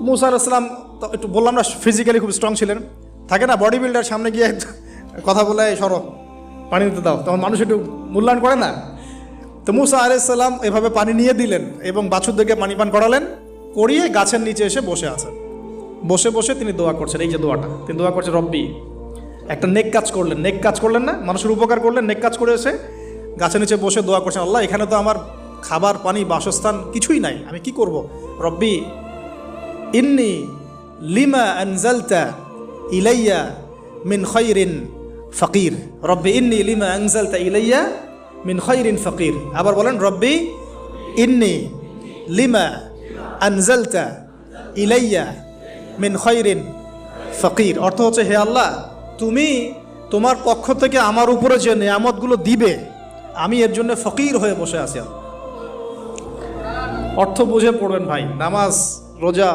মুসা আলাইহিস সালাম তো একটু বললাম না ফিজিক্যালি খুব স্ট্রং ছিলেন, থাকে না বডি বিল্ডার সামনে গিয়ে কথা বলে সরো পানি দিতে দাও, তখন মানুষ একটু মূল্যায়ন করে না। তো মুসা আলাইহিস সালাম এভাবে পানি নিয়ে দিলেন এবং বাছুরদেরকে পানি পান করালেন, করিয়ে গাছের নিচে এসে বসে আছেন। বসে বসে তিনি দোয়া করছেন, এই যে দোয়াটা তিনি দোয়া করছেন, রব্বি, একটা নেক কাজ করলেন, নেক কাজ করলেন না, মানুষের উপকার করলেন, নেক কাজ করে এসে গাছের নিচে বসে দোয়া করছেন, আল্লাহ এখানে তো আমার খাবার পানি বাসস্থান কিছুই নাই, আমি কি করব। রব্বি ইন্নি লিমা আনজালতা ইলাইয়া মিন খায়রিন ফকির, রব্বি ইন্নি লিমা আনজালতা ইলাইয়া মিন খায়রিন ফকির। আবার বলেন, রব্বি ইন্নি লিমা আনজালতা ইলাইয়া মিন খায়রিন ফকির। অর্থ হচ্ছে, হে আল্লাহ, তুমি তোমার পক্ষ থেকে আমার উপরে যে নেয়ামতগুলো দিবে, আমি এর জন্য ফকির হয়ে বসে আছি। অর্থ বুঝে পড়বেন ভাই, নামাজ রোজা